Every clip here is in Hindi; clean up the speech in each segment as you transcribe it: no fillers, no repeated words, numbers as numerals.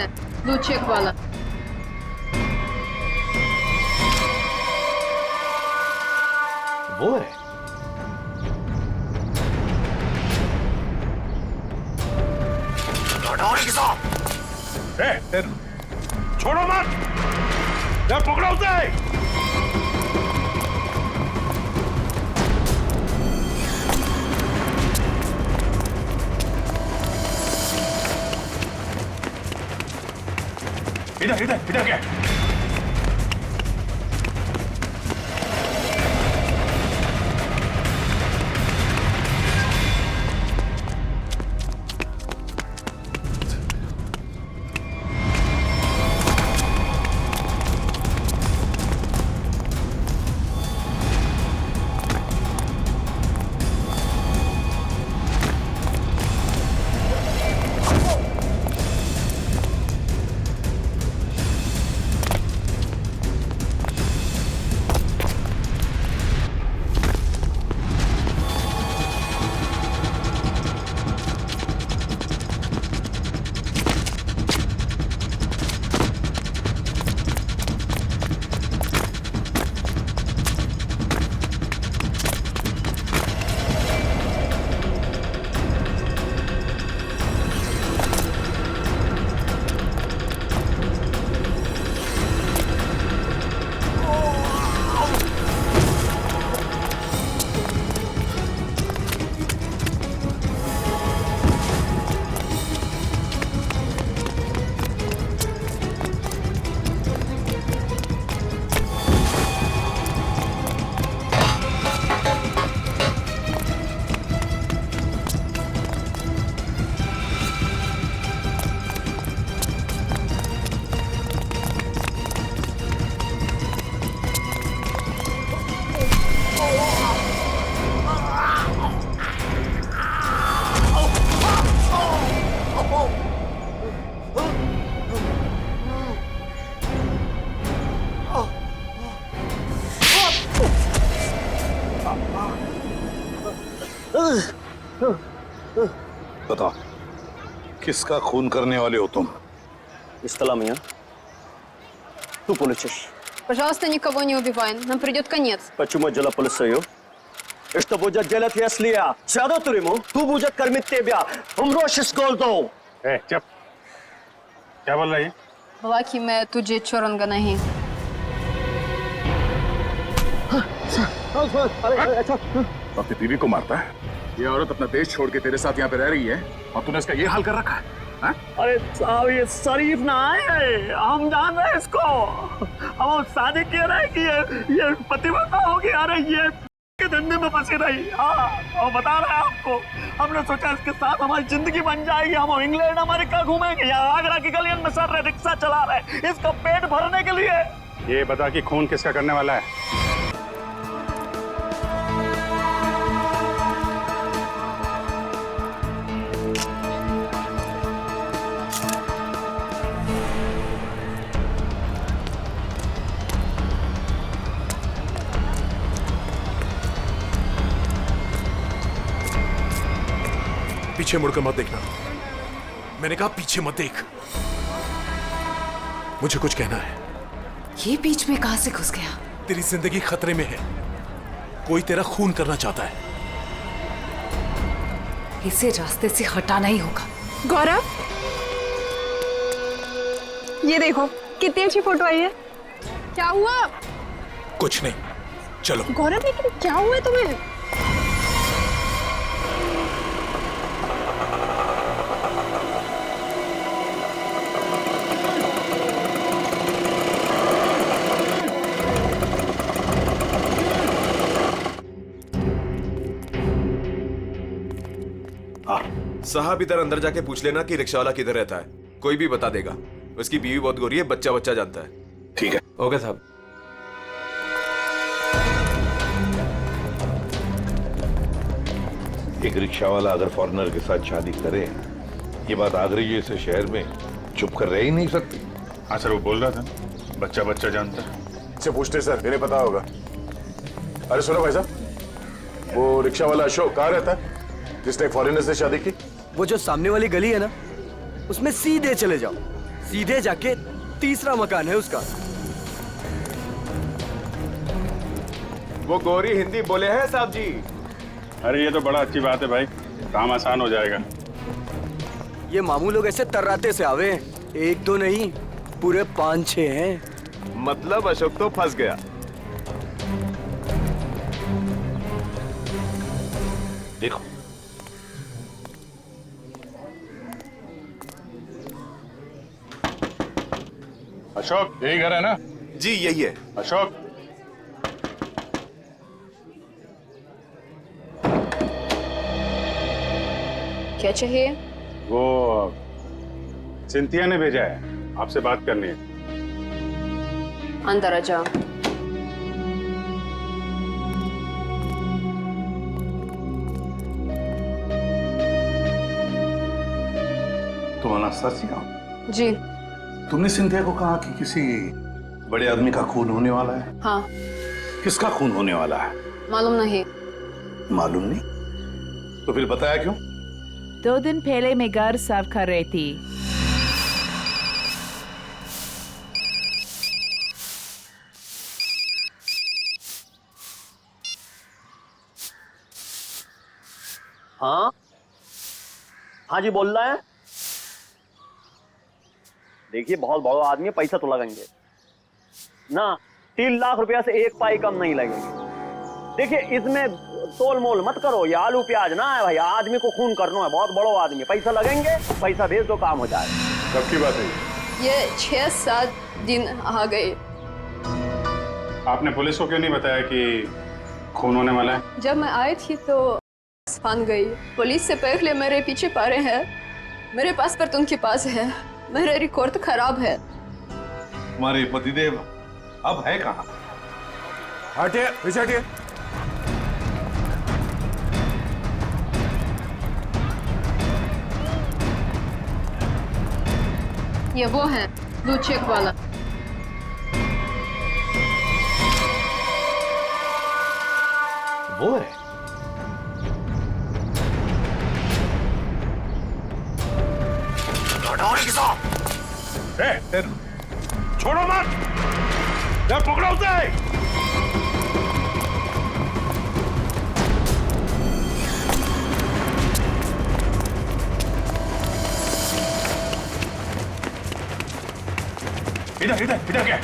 है, ब्लू चेक वाला। वो है। छोड़ो मत, पकड़ो उसे। इधर इधर इधर क्या? बताओ, किसका खून करने वाले हो तुम? Истала меня. Ту полечишь. Пожалуйста, никого не убивай, нам придет конец. Почему дела полицею? И что будет делать, если я сяду в тюрьму? Ту будет кормить тебя. Умрешь с голоду. चुप। क्या बोल रही है? बोला कि मैं तुझे छोड़ूंगा नहीं। अपनी बीवी को मारता है? ये औरत अपना देश छोड़ के तेरे साथ यहाँ पे रह रही है और तूने इसका ये हाल कर रखा है? हाँ? अरे साहब, ये शरीफ ना है, हम जान रहे हैं इसको। हम शादी किए रहे कि ये पतिव्रता होगी। अरे ये के धंधे में फंसी रही। हाँ, और बता रहे हैं आपको, हमने सोचा इसके साथ हमारी जिंदगी बन जाएगी। हम इंग्लैंड अमेरिका घूमेंगे, यहाँ आगरा की गलियों में सर रहे, रिक्शा चला रहे इसका पेट भरने के लिए। ये बता कि खून किसका करने वाला है? पीछे मुड़कर मत देखना। मैंने कहा पीछे मत देख। मुझे कुछ कहना है। ये बीच में कहां से घुस गया? तेरी जिंदगी खतरे में है। कोई तेरा खून करना चाहता है। इसे रास्ते से हटाना ही होगा। गौरव, ये देखो कितनी अच्छी फोटो आई है। क्या हुआ? कुछ नहीं, चलो। गौरव, लेकिन क्या हुआ है तुम्हें? साहब, इधर अंदर जाके पूछ लेना कि रिक्शा वाला किधर रहता है। कोई भी बता देगा। उसकी बीवी बहुत गोरी है, बच्चा बच्चा जानता है। ठीक है। ओके साहब। एक रिक्शा वाला अगर फॉरेनर के साथ शादी करे, ये बात आगरे जैसे शहर में चुप कर रह ही नहीं सकती। हाँ सर, वो बोल रहा था बच्चा बच्चा जानता है। इससे पूछते सर, इन्हें पता होगा। अरे सुनो भाई साहब, वो रिक्शा वाला अशोक कहाँ रहता है जिसने एक फॉरेनर से शादी की? वो जो सामने वाली गली है ना, उसमें सीधे चले जाओ। सीधे जाके तीसरा मकान है उसका। वो गोरी हिंदी बोले हैं साहब जी। अरे ये तो बड़ा अच्छी बात है भाई, काम आसान हो जाएगा। ये मामू लोग ऐसे तर्राते से आवे हैं, एक दो नहीं पूरे 5-6 हैं। मतलब अशोक तो फंस गया। देखो अशोक, यही घर है ना? जी यही है। अशोक, क्या चाहिए? वो सिंथिया ने भेजा है, आपसे बात करनी है। अंदर आ जाओ। तुम अनास्तासिया हो? जी तुमने सिंधिया को कहा कि किसी बड़े आदमी का खून होने वाला है? हाँ। किसका खून होने वाला है? मालूम नहीं। मालूम नहीं? तो फिर बताया क्यों? 2 दिन पहले मैं घर साफ कर रही थी। हाँ हाँ जी, बोल रहा है। देखिए बहुत बड़ा आदमी है, पैसा तो लगेंगे ना। 3 लाख रुपया से 1 पाई कम नहीं लगेंगे। देखिए इसमें तोल मोल मत करो, ये आलू प्याज ना है भाई, आदमी को खून करना है, बहुत बड़ा आदमी है, पैसा लगेंगे, पैसा भेज दो, काम हो जाएगा। कब की बात है ये 6-7 दिन आ गए। आपने पुलिस को क्यों नहीं बताया कि खून होने वाला है? जब मैं आई थी तो फान गई। पुलिस से पहले मेरे पीछे पड़े हैं। मेरे पासपोर्ट उनके पास है, मेरा रिकॉर्ड खराब है। तुम्हारे पतिदेव अब है कहाँ? हटिए, पीछे हटिए। ये वो है ब्लू चेक वाला। वो है? छोड़ो मत, पकड़ो उसे। इधर इधर इधर क्या?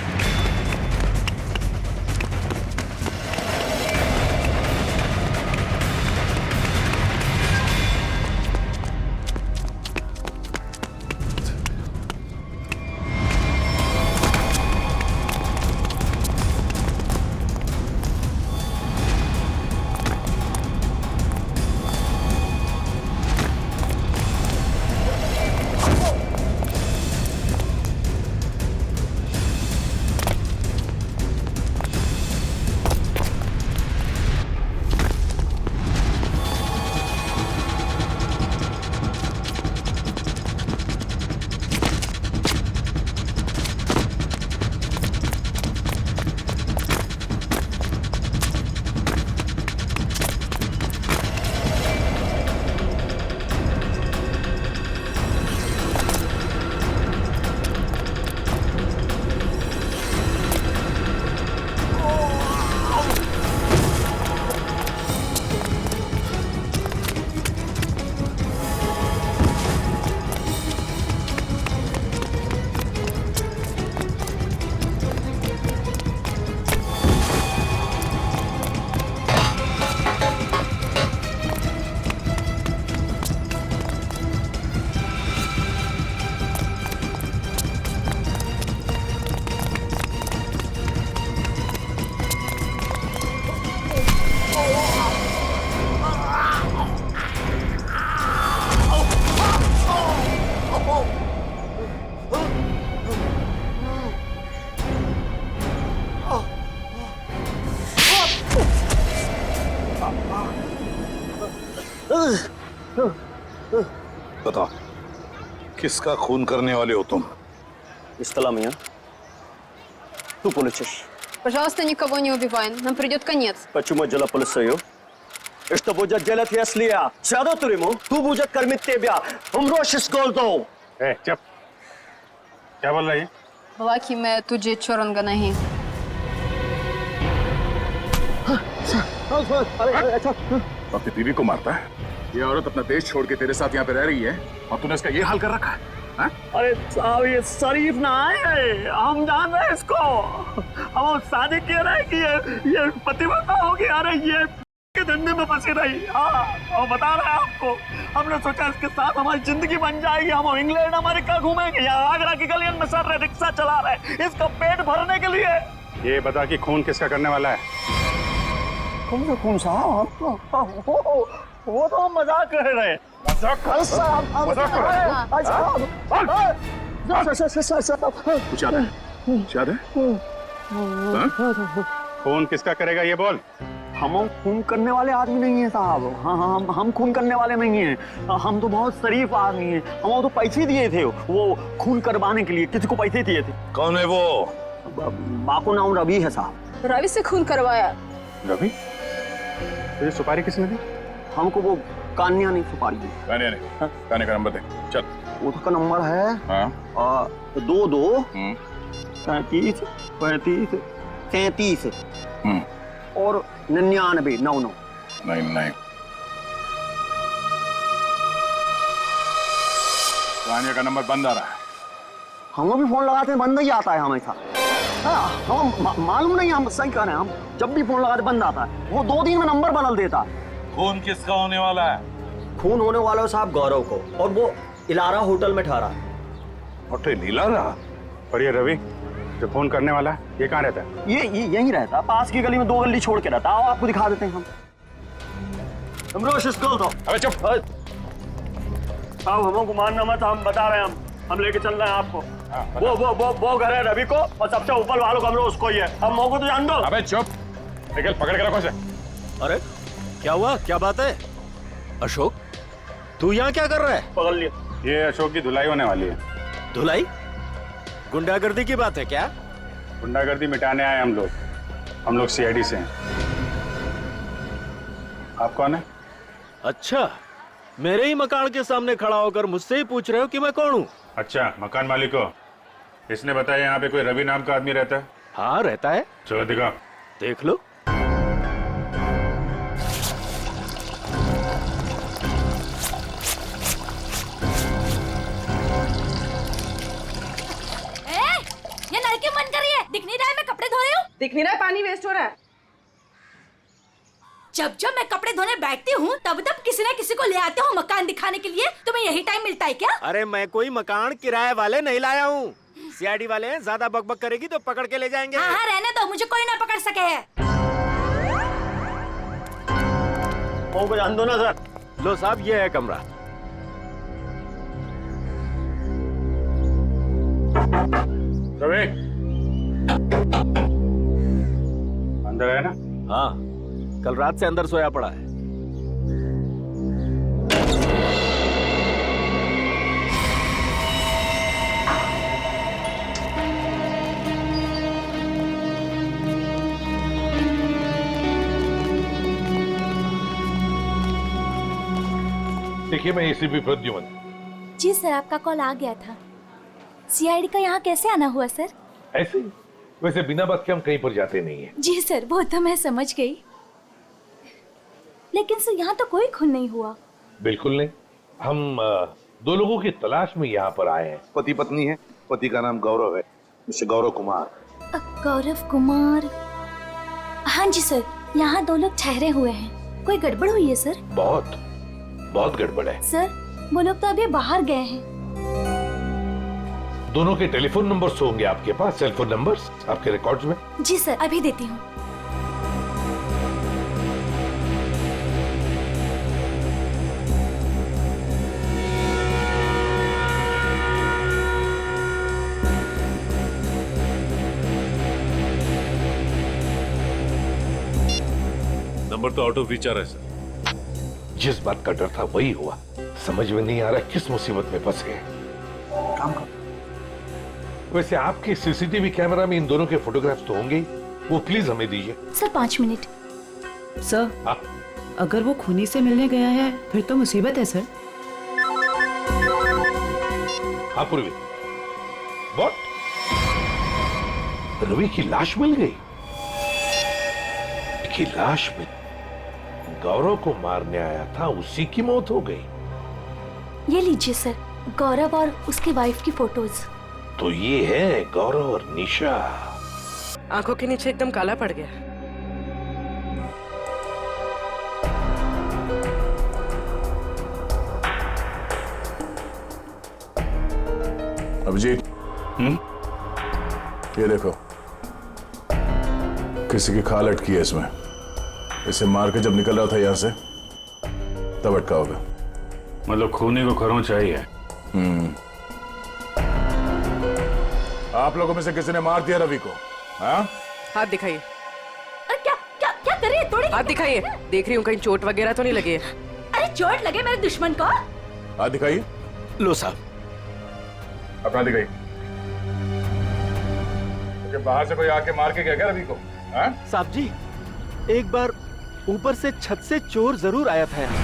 बताओ, किसका खून करने वाले हो तुम? Истала меня. Ту полечишь. Пожалуйста, никого не убивай, нам придет конец. Почему дело полицею? И что будет делать, если я сяду в тюрьму? Кто будет кормить тебя? Умрешь с голоду. चुप। क्या बोल रही है? बोला कि मैं तुझे छोड़ूंगा नहीं। अपनी बीवी को मारता है? ये औरत अपना देश छोड़ के तेरे साथ यहाँ पे रह रही है और तूने इसका ये हाल कर रखा है? हाँ? अरे साहब ये शरीफ ना है, हम जान रहे हैं इसको। हम शादी किए रहे कि ये पतिव्रता होगी। अरे ये के धंधे में फंसी रही। हाँ, और बता रहे हैं आपको, हमने सोचा इसके साथ हमारी जिंदगी बन जाएगी। हम इंग्लैंड अमेरिका घूमेंगे, यहाँ आगरा की गलियों में सर रहे, रिक्शा चला रहे इसका पेट भरने के लिए। ये बता कि खून किसका करने वाला है? कौन साहब? वो तो हम मजाक कर रहे हैं। मजाक कर रहे हैं? कुछ याद है? याद है? खून किसका करेगा ये बोल। हम खून करने वाले आदमी नहीं है साहब। हाँ, हम खून करने वाले नहीं हैं। हम तो बहुत शरीफ आदमी हैं। हम तो पैसे दिए थे वो खून करवाने के लिए, किसी को पैसे दिए थे। कौन है वो? माँ को नाम रवि है साहब। रवि से खून करवाया। रवि? तो ये सुपारी किसने दी? हमको वो कान्या नहीं सुपारी दी। कान्या ने? कान्या का नंबर दे। चल। उसका नंबर है 22 35 35 33 और 99 99 99। कान्या का नंबर बंद आ रहा है। हम भी फोन लगाते हैं बंद ही आता है हमेशा। हाँ, हम मालूम नहीं, हम सही कह रहे हैं। हम जब भी फोन लगाते बंद आता है। वो 2 दिन में नंबर बदल देता है। खून किसका होने वाला है? खून होने वाला है साहब गौरव को, और वो इलारा होटल में ठहरा है। होटल इलारा? और ये रवि जो खून करने वाला है, ये कहाँ रहता है? ये यहीं रहता, पास की गली में 2 गली छोड़ के रहता। आओ आपको दिखा देते हैं हम। अबे चुप! साहब हमको मानना मत, हम बता रहे हैं। हम लेके चल रहे हैं आपको। वो घर है रवि को, और सबसे ऊपर वालों का उसको ही है। हम मौको तो जान दो। अबे चुप! निकल, पकड़ के रखो इसे। अरे क्या हुआ, क्या बात है? अशोक, तू यहाँ क्या कर रहा है? पकड़ लिया। ये अशोक की धुलाई होने वाली है। धुलाई? गुंडागर्दी की बात है क्या? गुंडागर्दी मिटाने आए हम लोग सीआईडी से हैं। आप कौन है? अच्छा, मेरे ही मकान के सामने खड़ा होकर मुझसे ही पूछ रहे हो कि मैं कौन हूँ? अच्छा, मकान मालिक हो। इसने बताया यहाँ पे कोई रवि नाम का आदमी रहता है? हाँ रहता है। चलो दिखाओ। देख लो। ये लड़की मन कर रही है, दिख नहीं रहा है मैं कपड़े धो रही हूँ। दिख नहीं रहा है, पानी वेस्ट हो रहा है। जब जब मैं कपड़े धोने बैठती हूँ तब तब किसी न किसी को ले आते हो मकान दिखाने के लिए। तुम्हें यही टाइम मिलता है क्या? अरे मैं कोई मकान किराए वाले नहीं लाया हूँ। सीआईडी वाले हैं, ज्यादा बकबक करेगी तो पकड़ के ले जाएंगे। हाँ रहने दो, मुझे कोई ना पकड़ सके है। मौको जान दो ना सर। लो साहब, ये है कमरा। रवि अंदर है ना? हाँ, कल रात से अंदर सोया पड़ा है। देखिए, मैं एसीपी प्रद्युमन। जी सर, आपका कॉल आ गया था। सीआईडी का यहाँ कैसे आना हुआ सर? ऐसे ही, वैसे बिना बात के हम कहीं पर जाते नहीं है। जी सर, वो तो मैं समझ गई, लेकिन सर यहाँ तो कोई खून नहीं हुआ। बिल्कुल नहीं। हम 2 लोगों की तलाश में यहाँ पर आए हैं। पति पत्नी है। पति का नाम गौरव है, मिस्टर गौरव कुमार। गौरव कुमार? हाँ जी सर, यहाँ 2 लोग ठहरे हुए हैं। कोई गड़बड़ हुई है सर? बहुत गड़बड़ है सर। वो लोग तो अभी बाहर गए हैं। दोनों के टेलीफोन नंबर्स होंगे आपके पास, सेल फोन नंबर्स आपके रिकॉर्ड्स में? जी सर, अभी देती हूँ। नंबर तो आउट ऑफ रीच आ रहा है सर। जिस बात का डर था वही हुआ। समझ में नहीं आ रहा किस मुसीबत में फंस गए। वैसे आपके सीसीटीवी कैमरा में इन दोनों के फोटोग्राफ्स तो होंगे ही, वो प्लीज हमें दीजिए। Sir 5 minute. सर, हाँ? अगर वो खूनी से मिलने गया है फिर तो मुसीबत है सर। हाँ पूर्वी, व्हाट? रवि की लाश मिल गई? की लाश में गौरव को मारने आया था, उसी की मौत हो गई। ये लीजिए सर, गौरव और उसकी वाइफ की फोटोज। तो ये है गौरव और निशा। आंखों के नीचे एकदम काला पड़ गया। अभिजीत, ये देखो, किसी की खाल अटकी है इसमें। इसे मार के जब निकल रहा था यहाँ से तब अटका होगा। मतलब खूनी को खरों चाहिए। आप लोगों में से किसी ने मार दिया रवि को? हाँ? हाथ दिखाइए। अरे क्या क्या क्या कर रही है? थोड़ी हाथ दिखाइए। देख रही हूँ कहीं चोट वगैरह तो नहीं लगी है। अरे चोट लगे मेरे दुश्मन को? हाथ दिखाइए। लो साहब। अपना दिखाइए। क्योंकि बाहर से कोई आके मार के गया क्या रवि को? हाँ? साहब जी, एक बार ऊपर से छत से चोर जरूर आया था यहाँ।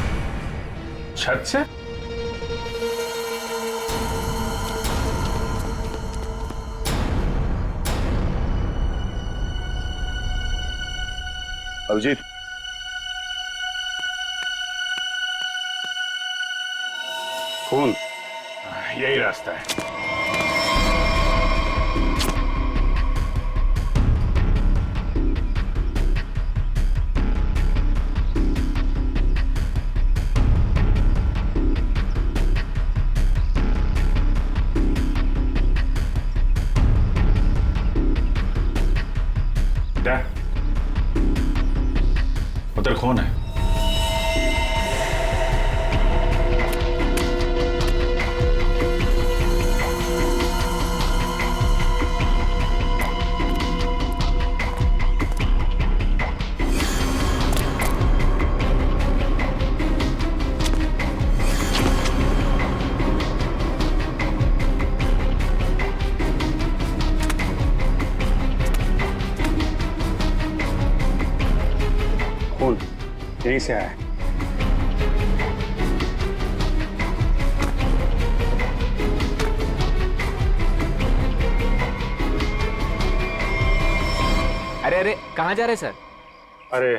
छत से? अभिजीत, खून, यही रास्ता है। उधर खून है। यहीं से आया। अरे अरे, कहाँ जा रहे सर? अरे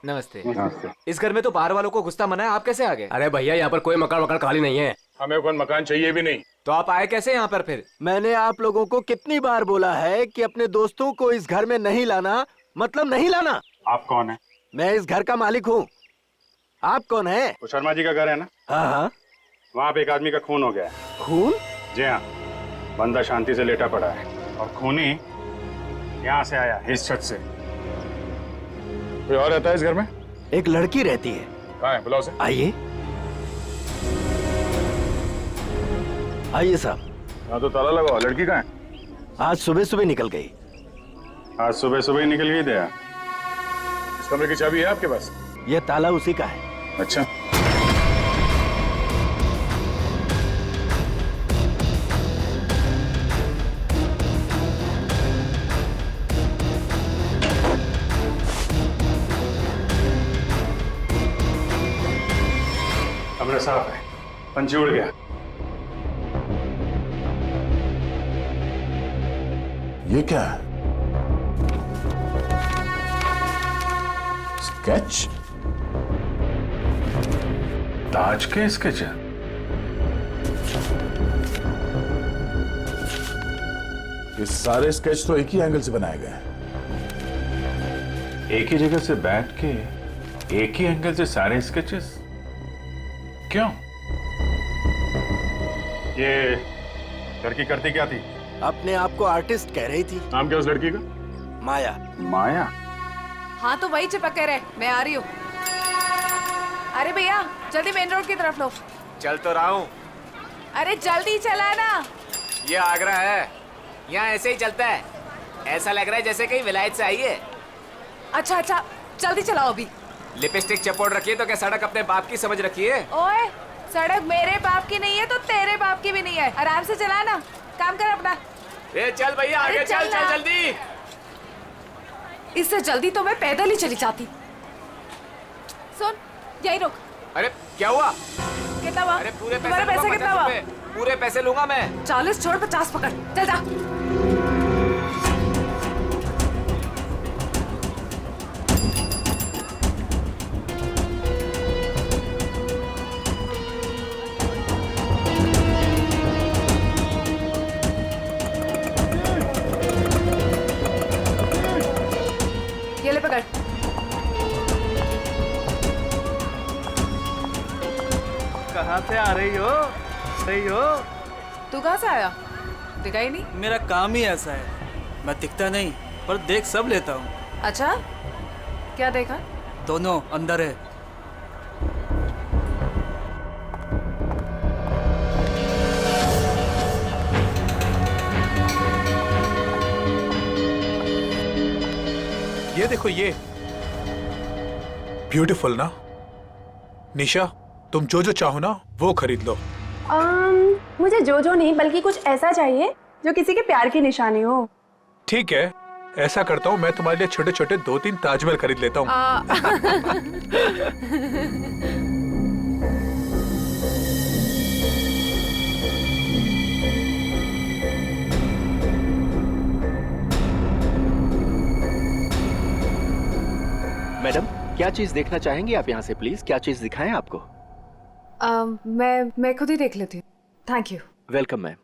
नमस्ते। नमस्ते। इस घर में तो बाहर वालों को घुसता मना है, आप कैसे आ गए? अरे भैया, यहाँ पर कोई मकान खाली नहीं है। हमें कोई मकान चाहिए भी नहीं। तो आप आए कैसे यहाँ पर फिर? मैंने आप लोगों को कितनी बार बोला है कि अपने दोस्तों को इस घर में नहीं लाना, मतलब नहीं लाना। आप कौन है? मैं इस घर का मालिक हूँ। आप कौन है? वो शर्मा जी का घर है ना? हाँ हाँ। वहाँ पे एक आदमी का खून हो गया है। खून? जी हाँ, बंदा शांति से लेटा पड़ा है और खूनी यहाँ से आया, इस छत से। कोई और रहता है इस घर में? एक लड़की रहती है। कहाँ है? बुलाओ उसे। आइए आइए साहब। हाँ तो ताला लगाओ। लड़की कहाँ है? आज सुबह सुबह निकल गई। आज सुबह सुबह ही निकल गई दया। इस कमरे की चाबी है आपके पास? यह ताला उसी का है। अच्छा, कमरा साफ है, पंछी उड़ गया। ये क्या है? स्केच? ताज के स्केच है। ये सारे स्केच तो एक ही एंगल से बनाए गए हैं। एक ही जगह से बैठ के एक ही एंगल से सारे स्केचेस क्यों? ये लड़की करती क्या थी? अपने आप को आर्टिस्ट कह रही थी। नाम क्या उस लड़की का? माया। माया? हाँ तो वही चिपके रहे, मैं आ रही हूँ। अरे भैया जल्दी मेन रोड की तरफ लो। चल तो रहा हूँ। अरे जल्दी चला ना। ये आगरा है, यहाँ ऐसे ही चलता है। ऐसा लग रहा है जैसे कहीं विलायत से आई है। अच्छा अच्छा जल्दी चलाओ अभी। लिपस्टिक चपोड़ रखी है तो क्या सड़क अपने बाप की समझ रखी है? ओए सड़क मेरे बाप की नहीं है तो तेरे बाप की भी नहीं है। आराम से चला ना, काम कर अपना। ए चल भैया आगे चल चल जल्दी। इससे जल्दी तो मैं पैदल ही चली जाती। सुन यही रुक। अरे क्या हुआ? कितना हुआ? अरे पूरे तुम्हारे पैसे कितना हुआ? पूरे पैसे लूंगा मैं। 40 छोड़ 50 पकड़, चल जा। ये ले पकड़। कहाँ से आ रही हो? तू कहाँ से आया? दिखा ही नहीं। मेरा काम ही ऐसा है, मैं दिखता नहीं पर देख सब लेता हूँ। अच्छा, क्या देखा? दोनों अंदर है। ये देखो, ये ब्यूटीफुल ना। निशा, तुम जो जो चाहो ना वो खरीद लो। मुझे जो नहीं बल्कि कुछ ऐसा चाहिए जो किसी के प्यार की निशानी हो। ठीक है, ऐसा करता हूँ, मैं तुम्हारे लिए छोटे छोटे 2-3 ताजमहल खरीद लेता हूँ। मैडम, क्या चीज देखना चाहेंगी आप यहाँ से? प्लीज, क्या चीज दिखाएं आपको? मैं खुद ही देख लेती हूँ। Thank you. Welcome ma'am.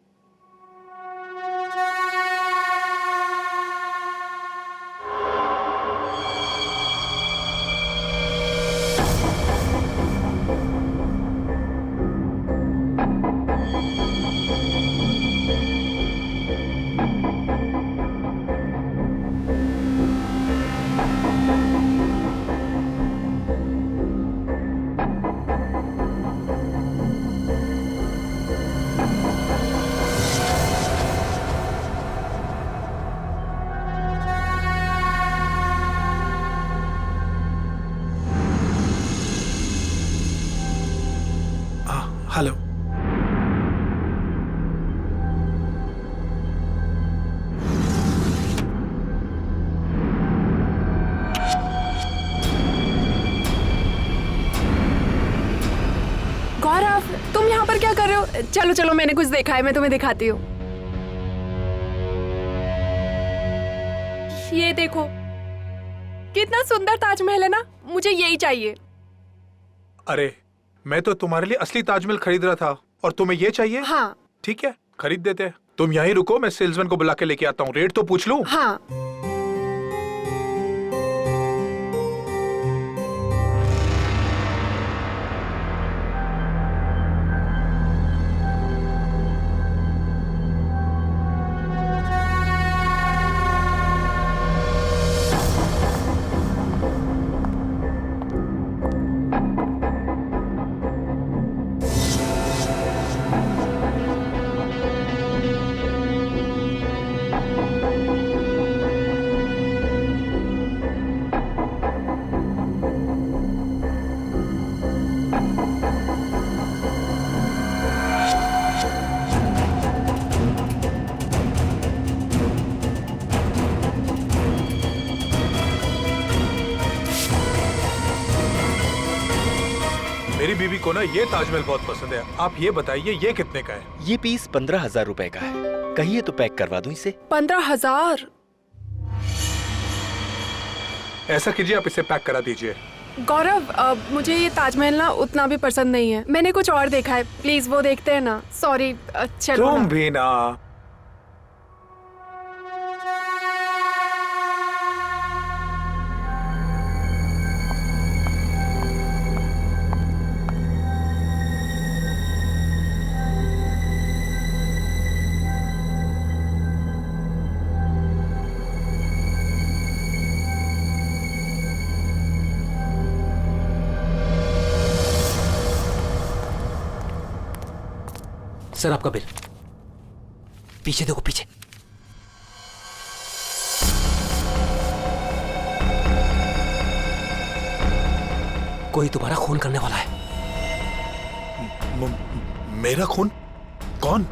Hello. Gaurav, तुम यहाँ पर क्या कर रहे हो? चलो चलो, मैंने कुछ देखा है, मैं तुम्हें दिखाती हूँ। ये देखो, कितना सुंदर ताजमहल है ना, मुझे यही चाहिए। अरे, मैं तो तुम्हारे लिए असली ताजमहल खरीद रहा था और तुम्हें ये चाहिए? हाँ। ठीक है, खरीद देते हैं। तुम यहीं रुको, मैं सेल्समैन को बुला के लेके आता हूँ। रेट तो पूछ लूं? हाँ। मेरी बीवी को ना ये ताजमहल बहुत पसंद है। आप ये बताइए, ये कितने का है? ये पीस 15,000 रुपए का है। कहिए तो पैक करवा दूं इसे। 15,000? ऐसा कीजिए, आप इसे पैक करा दीजिए। गौरव, मुझे ये ताजमहल ना उतना भी पसंद नहीं है। मैंने कुछ और देखा है, प्लीज वो देखते हैं ना। सॉरी, चलो। तुम भी ना। सर, आपका बिल। पीछे देखो, पीछे। कोई तुम्हारा खून करने वाला है। मेरा खून? कौन?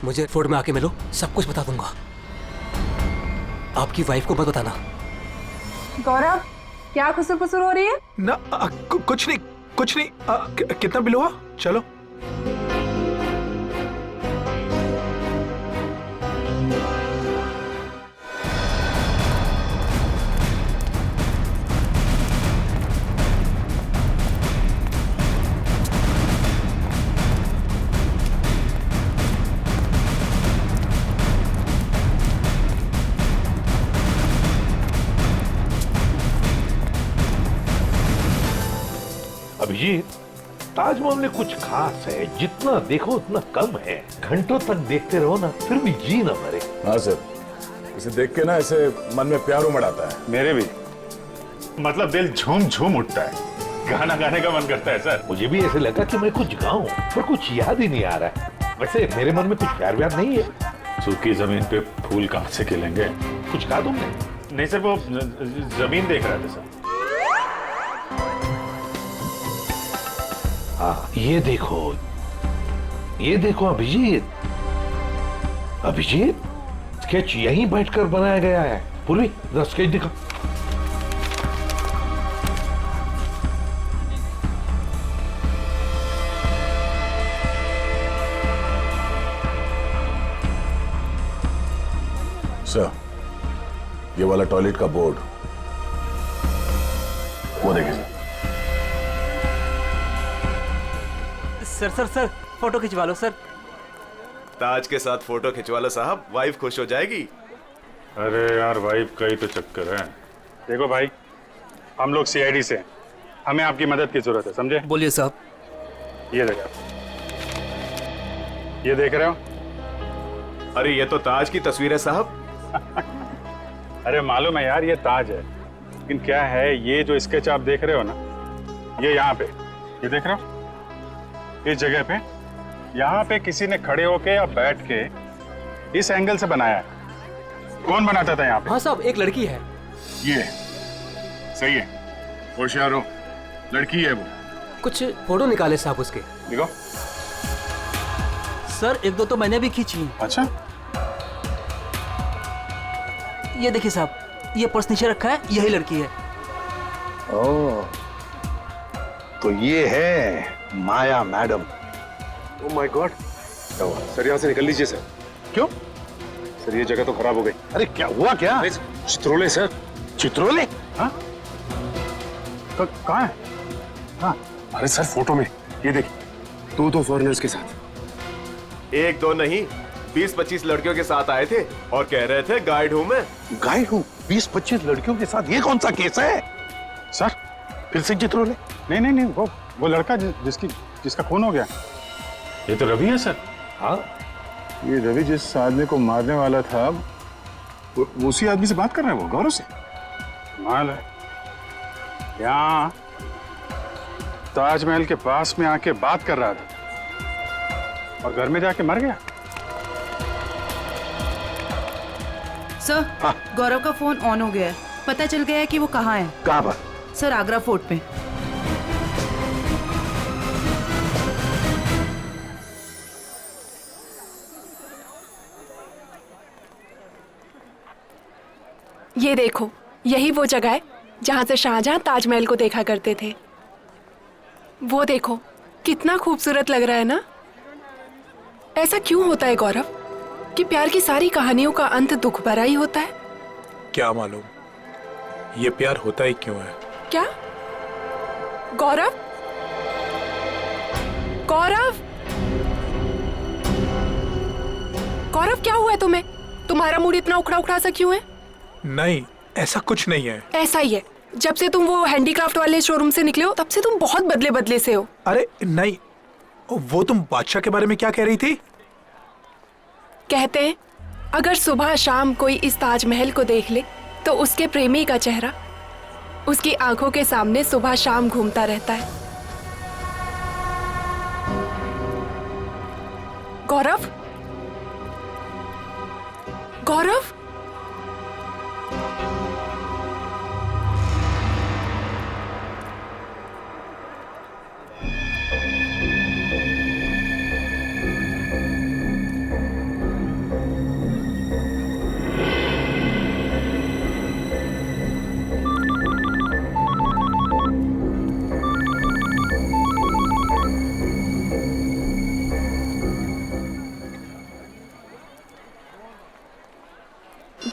मुझे फोर्ट में आके मिलो, सब कुछ बता दूंगा। आपकी वाइफ को मत बताना। गौरव, क्या खुसर फुसर हो रही है? ना, कुछ नहीं, कुछ नहीं। कितना बिल हुआ? चलो। अभिजीत, ताजमहल में कुछ खास है, जितना देखो उतना कम है। घंटों तक देखते रहो ना, फिर भी जी ना भरे। हाँ सर, इसे देख के ना ऐसे मन में प्यार उमड़ आता है। मेरे भी, मतलब दिल झूम झूम उठता है, गाना गाने का मन करता है सर। मुझे भी ऐसे लगा कि मैं कुछ गाऊं, पर कुछ याद ही नहीं आ रहा है। वैसे मेरे मन में कुछ प्यार व्यार नहीं है। सूखी जमीन पे फूल कहाँ से खिलेंगे? कुछ कहा तुमने? नहीं सर, वो जमीन देख रहे थे सर। हाँ, ये देखो अभिजीत। अभिजीत, स्केच यहीं बैठकर बनाया गया है। पूर्वी, जरा स्केच दिखा। सर, ये वाला टॉयलेट का बोर्ड, वो देखिए सर। सर फोटो खिंचवा लो सर। ताज के साथ फोटो खिंचवा लो साहब, वाइफ खुश हो जाएगी। अरे यार, वाइफ का ही तो चक्कर है। देखो भाई, हम लोग सीआईडी से हैं, हमें आपकी मदद की जरूरत है, समझे? बोलिए साहब। ये देखो, ये देख रहे हो? अरे ये तो ताज की तस्वीर है साहब। अरे मालूम है यार, ये ताज है, लेकिन क्या है, ये जो स्केच आप देख रहे हो ना, ये यहाँ पे, ये देख रहे हो, इस जगह पे, यहाँ पे किसी ने खड़े होके या बैठ के इस एंगल से बनाया है। कौन बनाता था यहाँ पे? हाँ साहब, एक लड़की है। ये सही है, होशियार हो, लड़की है वो। कुछ फोटो निकाले साहब उसके। देखो सर, एक दो तो मैंने भी खींची। अच्छा, ये देखिए साहब, ये पर्स नीचे रखा है, यही लड़की है। ओह, तो ये है Maya madam. Oh my god. Sir यहाँ से निकल लीजिए सर। क्यों? सर ये जगह तो खराब हो गई। अरे क्या हुआ क्या? चित्रोले सर। चित्रोले? हाँ, कहाँ है? हाँ, अरे सर फोटो में ये देखिए, दो फॉरेनर्स के साथ। एक दो नहीं, 20-25 लड़कियों के साथ आए थे और कह रहे थे गाइड हूं मैं। गाइड हूँ? 20-25 लड़कियों के साथ? ये कौन सा केस है सर? फिर से चित्रोले? नहीं, वो लड़का जिसका खून हो गया। ये तो रवि है सर। हाँ, ये रवि जिस आदमी को मारने वाला था, वो उसी आदमी से बात कर रहा है, वो गौरव से। माल है, यहाँ ताजमहल के पास में आके बात कर रहा था और घर में जाके मर गया। सर, गौरव का फोन ऑन हो गया है, पता चल गया है कि वो कहाँ है। कहाँ पर? सर, आगरा फोर्ट पे। ये देखो, यही वो जगह है जहाँ से शाहजहां ताजमहल को देखा करते थे। वो देखो, कितना खूबसूरत लग रहा है ना। ऐसा क्यों होता है गौरव कि प्यार की सारी कहानियों का अंत दुख भरा ही होता है? क्या मालूम ये प्यार होता ही क्यों है। क्या? गौरव, गौरव, गौरव, क्या हुआ है तुम्हें? तुम्हारा मूड इतना उखड़ा उखड़ा सा क्यों है? नहीं, ऐसा कुछ नहीं है। ऐसा ही है, जब से तुम वो हैंडीक्राफ्ट वाले शोरूम से निकले हो तब से तुम बहुत बदले बदले से हो। अरे नहीं, वो तुम बादशाह के बारे में क्या कह रही थी? कहते हैं अगर सुबह शाम कोई इस ताजमहल को देख ले तो उसके प्रेमी का चेहरा उसकी आंखों के सामने सुबह शाम घूमता रहता है। गौरव, गौरव,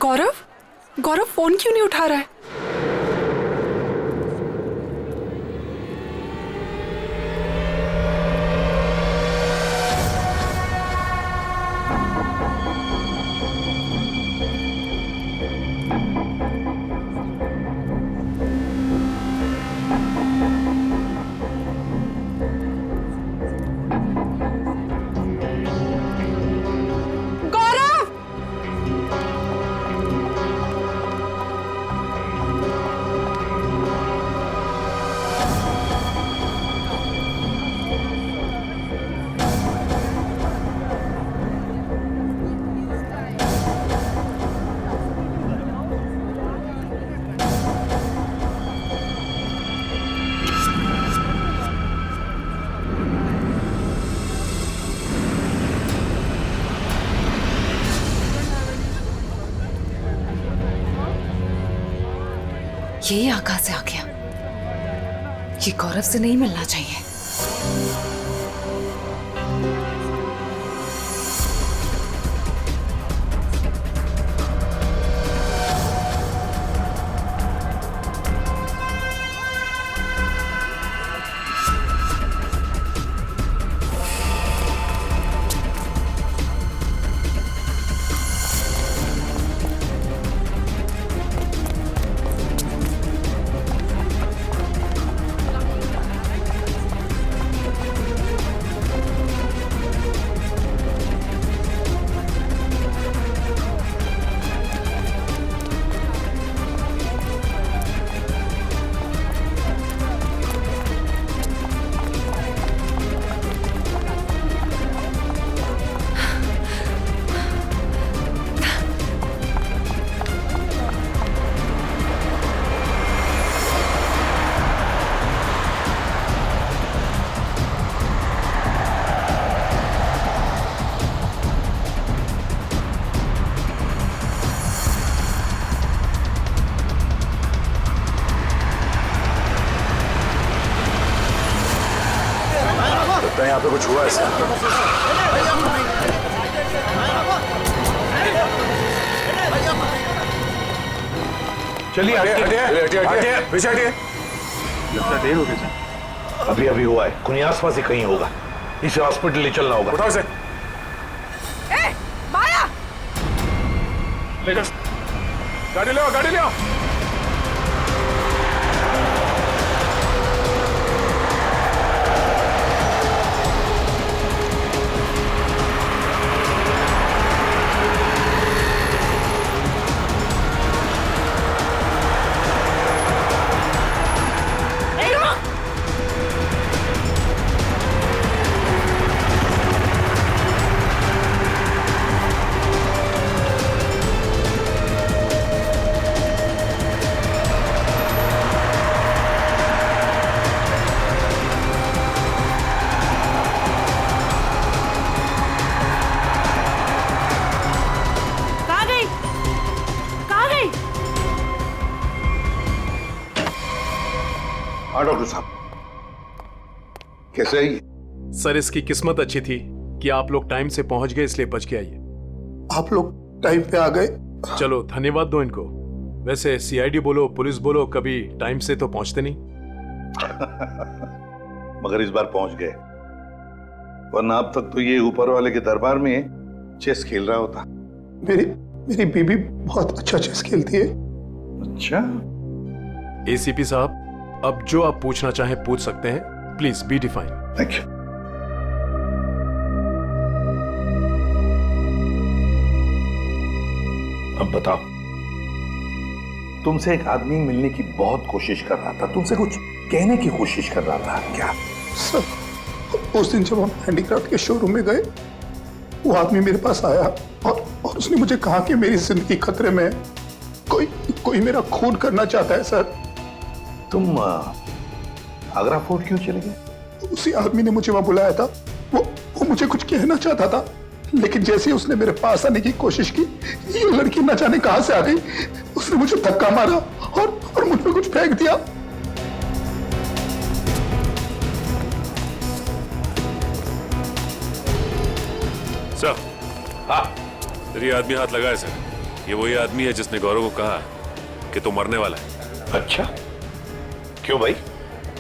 गौरव, गौरव फोन क्यों नहीं उठा रहा है? ये यहाँ कहाँ से आ गया? ये गौरव से नहीं मिलना चाहिए। यहाँ पे कुछ हुआ ऐसा? चलिए पीछे हटिए। लगता देर हो गई। अभी अभी हुआ है, कुछ आसपास ही कहीं होगा। इसे हॉस्पिटल ले चलना होगा। उठाओ इसे। माया! ले जा। गाड़ी ले आओ, गाड़ी ले आओ। हाँ डॉक्टर साहब, कैसे ही? सर इसकी किस्मत अच्छी थी कि आप लोग टाइम से पहुंच गए, इसलिए बच के आइए। आप लोग टाइम पे आ गए। चलो धन्यवाद दो इनको। वैसे सीआईडी बोलो पुलिस बोलो, कभी टाइम से तो पहुंचते नहीं। मगर इस बार पहुंच गए, वरना अब तक तो ये ऊपर वाले के दरबार में चेस खेल रहा होता। मेरी बीबी बहुत अच्छा चेस खेलती है। अच्छा। एसीपी साहब, अब जो आप पूछना चाहें पूछ सकते हैं। Please be define. Thank you. अब बताओ, तुमसे एक आदमी मिलने की बहुत कोशिश कर रहा था, तुमसे कुछ कहने की कोशिश कर रहा था क्या? सर, उस दिन जब हम हैंडीक्राफ्ट के शोरूम में गए, वो आदमी मेरे पास आया और उसने मुझे कहा कि मेरी जिंदगी खतरे में है, कोई मेरा खून करना चाहता है। सर, तुम आगरा फोर्ट क्यों चले गए? उसी आदमी ने मुझे वहां बुलाया था। वो मुझे कुछ कहना चाहता था, लेकिन जैसे ही उसने मेरे पास आने की कोशिश की, ये लड़की न जाने कहां से आ गई। उसने मुझे धक्का मारा और मुझ पे कुछ फेंक दिया। सर, हाँ, ये आदमी हाथ लगाए सर। ये वही आदमी है जिसने गौरव को कहा कि तू मरने वाला है। अच्छा, क्यों भाई?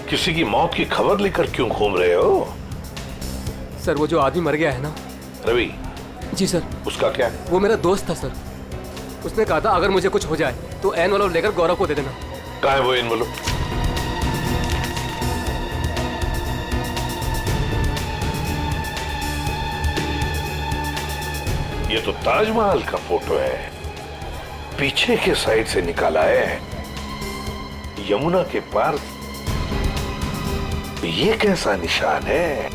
किसी की मौत की खबर लेकर क्यों घूम रहे हो? सर, वो जो आदमी मर गया है ना, रवि। जी सर। उसका क्या? वो मेरा दोस्त था सर। उसने कहा था अगर मुझे कुछ हो जाए तो एनवलप लेकर गौरव को दे देना। कहाँ है वो एनवलप? ये तो ताजमहल का फोटो है, पीछे के साइड से निकाला है, यमुना के पार। ये कैसा निशान है?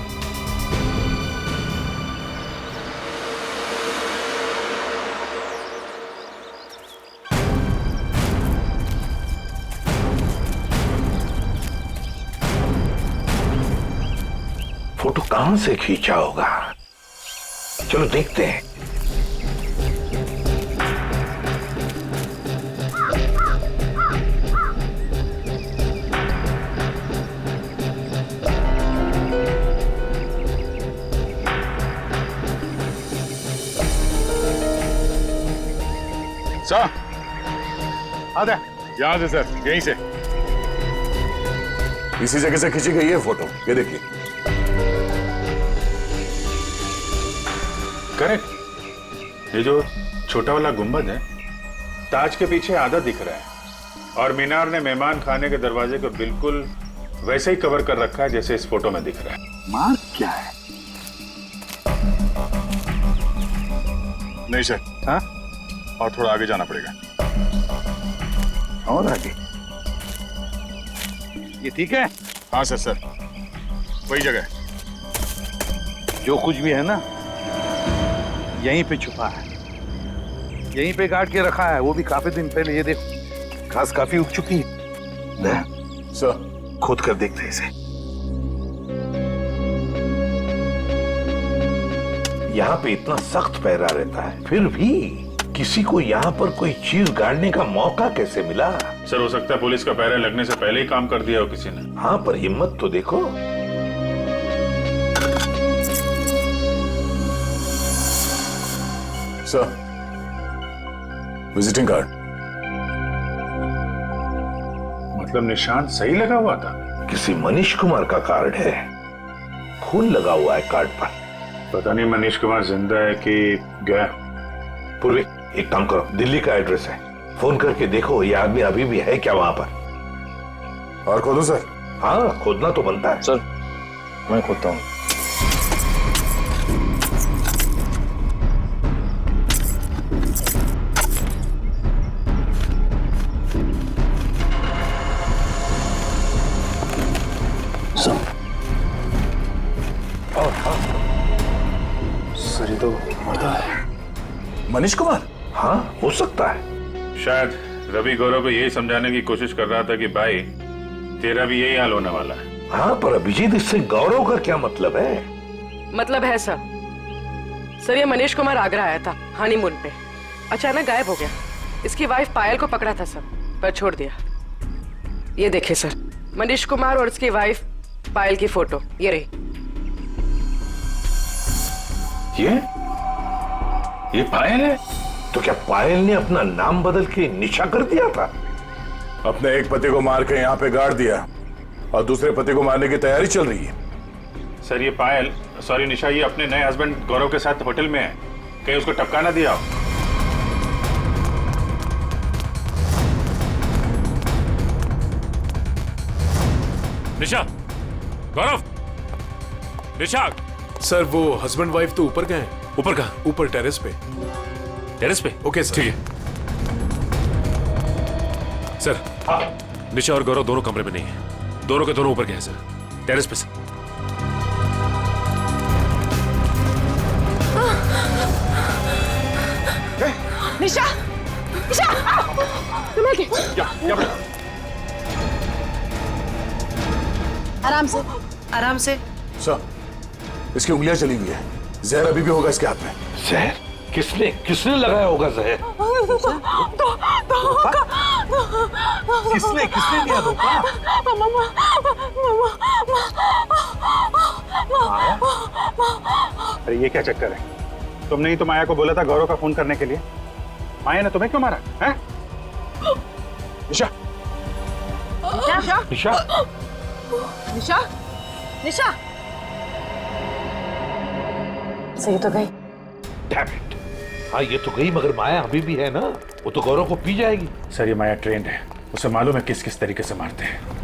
फोटो कहां से खींचा होगा? चलो देखते हैं। सर आजा, यहाँ से सर, यहीं से। इसी जगह से खींची गई है फोटो, ये देखिए। करेक्ट। ये जो छोटा वाला गुंबद है, ताज के पीछे आधा दिख रहा है, और मीनार ने मेहमान खाने के दरवाजे को बिल्कुल वैसे ही कवर कर रखा है जैसे इस फोटो में दिख रहा है। मार्क क्या है? नहीं सर, हाँ, और थोड़ा आगे जाना पड़ेगा। और आगे? ये ठीक है? हाँ सर, सर वही जगह है। जो कुछ भी है ना, यहीं पे छुपा है, यहीं पे काट के रखा है, वो भी काफी दिन पहले। ये देखो, घास काफी उग चुकी है। सर खोद कर देखते हैं इसे। यहाँ पे इतना सख्त पहरा रहता है, फिर भी किसी को यहाँ पर कोई चीज गाड़ने का मौका कैसे मिला? सर हो सकता है पुलिस का पहरा लगने से पहले ही काम कर दिया हो किसी ने। हाँ, पर हिम्मत तो देखो। Sir, visiting card. मतलब निशान सही लगा हुआ था? किसी मनीष कुमार का कार्ड है, खून लगा हुआ है कार्ड पर। पता नहीं मनीष कुमार जिंदा है कि गया। पूर्वी, एक काम करो, दिल्ली का एड्रेस है, फोन करके देखो ये आदमी अभी भी है क्या वहां पर। और खोदो सर? हाँ, खोदना तो बनता है। सर मैं खोदता हूँ। सर ये तो मरता है। मनीष कुमार? हाँ, हो सकता है। शायद रवि गौरव को यही समझाने की कोशिश कर रहा था कि भाई तेरा भी यही हाल होने वाला है। हाँ, पर अभिजीत, इससे गौरव का क्या मतलब है? मतलब है सर, ये मनीष कुमार आगरा आया था हनीमून पे, अचानक गायब हो गया। इसकी वाइफ पायल को पकड़ा था सर, पर छोड़ दिया। ये देखिए सर, मनीष कुमार और उसकी वाइफ पायल की फोटो ये रही। ये पायल है? तो क्या पायल ने अपना नाम बदल के निशा कर दिया था? अपने एक पति को मार के यहाँ पे गाड़ दिया और दूसरे पति को मारने की तैयारी चल रही है। सर ये पायल, सॉरी निशा, ये अपने नए हस्बैंड गौरव के साथ होटल में है, कहीं उसको टपका ना दिया हो। निशा, गौरव, निशा। सर वो हस्बैंड वाइफ तो ऊपर गए हैं। ऊपर कहाँ? ऊपर टेरेस पे। टेरेस पे? Okay sir. ठीक है सर। निशा और गौरव दोनों कमरे में नहीं है, दोनों के दोनों ऊपर गए हैं सर, टेरेस पे सर। निशा, निशा, संभल के। आराम से, आराम से। सर, इसकी उंगलियां चली हुई है, जहर अभी भी होगा इसके हाथ में। जहर? किसने लगाया होगा जहर? किसने दिया धोखा? अरे ये क्या चक्कर है? तुमने ही तो माया को बोला था गौरव का फोन करने के लिए। माया ने तुम्हें क्यों मारा है? निशा, निशा, निशा, निशा, निशा। सही तो गई। Damn it! हाँ, ये तो गई, मगर माया अभी भी है ना, वो तो गौरव को पी जाएगी। सर ये माया ट्रेंड है, उसे मालूम है किस किस तरीके से मारते हैं।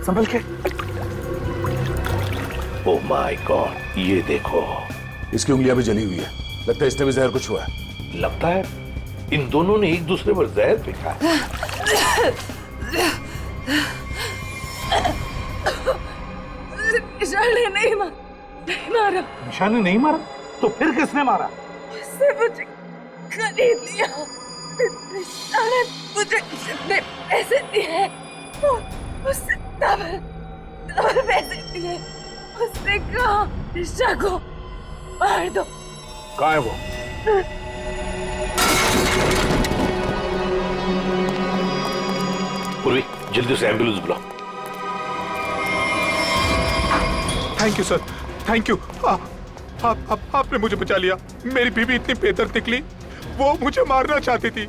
संभल के। ओह माय गॉड, ये देखो, इसकी उंगलियां भी जली हुई है, लगता है इसने भी जहर कुछ हुआ है। लगता है इन दोनों ने एक दूसरे पर जहर फेंका है। निशा ने नहीं मारा। निशा ने नहीं मारा? तो फिर किसने मारा? उसने मुझे खरीद लिया। निशा ने मुझे जितने पैसे दिए उससे डबल पैसे दिए। उसने कहा निशा को मार दो। कहाँ है वो? पूर्वी, जल्दी से एम्बुलेंस बुलाओ। Thank you sir, thank you. आपने मुझे बचा लिया। मेरी बीवी इतनी बेदर्द निकली, वो मुझे मारना चाहती थी।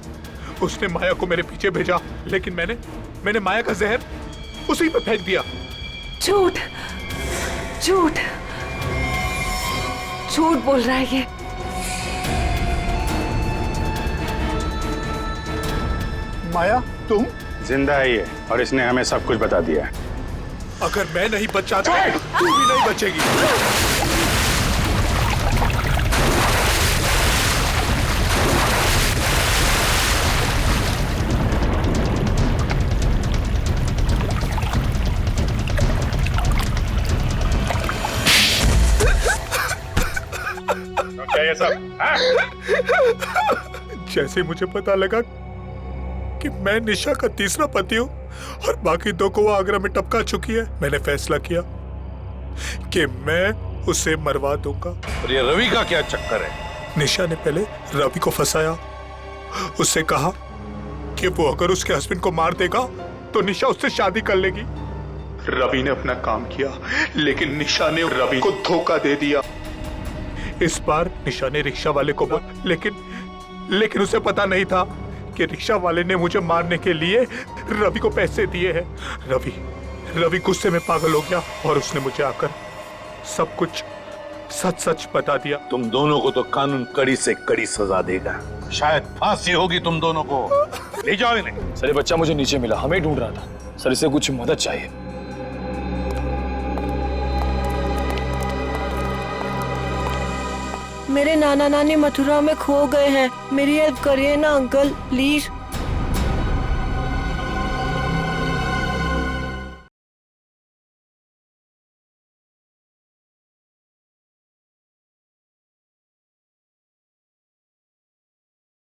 उसने माया को मेरे पीछे भेजा, लेकिन मैंने माया का जहर उसी पे फेंक दिया। झूठ झूठ झूठ बोल रहा है ये। माया तुम? जिंदा है ये, और इसने हमें सब कुछ बता दिया। अगर मैं नहीं बचा तो तू भी नहीं बचेगी। क्या ये सब? जैसे मुझे पता लगा कि मैं निशा का तीसरा पति हूँ और बाकी दो को वो आगरा में टपका चुकी है, मैंने फैसला किया कि मैं उसे मरवा दूंगा। और ये रवि का क्या चक्कर है? निशा ने पहले रवि को फंसाया, उससे कहा कि वो अगर उसके हस्बैंड को मार देगा तो निशा उससे शादी कर लेगी। रवि ने अपना काम किया, लेकिन निशा ने रवि को धोखा दे दिया। इस बार निशा ने रिक्शा वाले को लेकिन उसे पता नहीं था कि रिक्शा वाले ने मुझे मारने के लिए रवि को पैसे दिए हैं। रवि गुस्से में पागल हो गया और उसने मुझे आकर सब कुछ सच सच बता दिया। तुम दोनों को तो कानून कड़ी से कड़ी सजा देगा, शायद फांसी होगी तुम दोनों को। ले जाओ इन्हें। सर ये बच्चा मुझे नीचे मिला, हमें ढूंढ रहा था सर, इसे कुछ मदद चाहिए। मेरे नाना नानी मथुरा में खो गए हैं, मेरी हेल्प करिए ना अंकल प्लीज।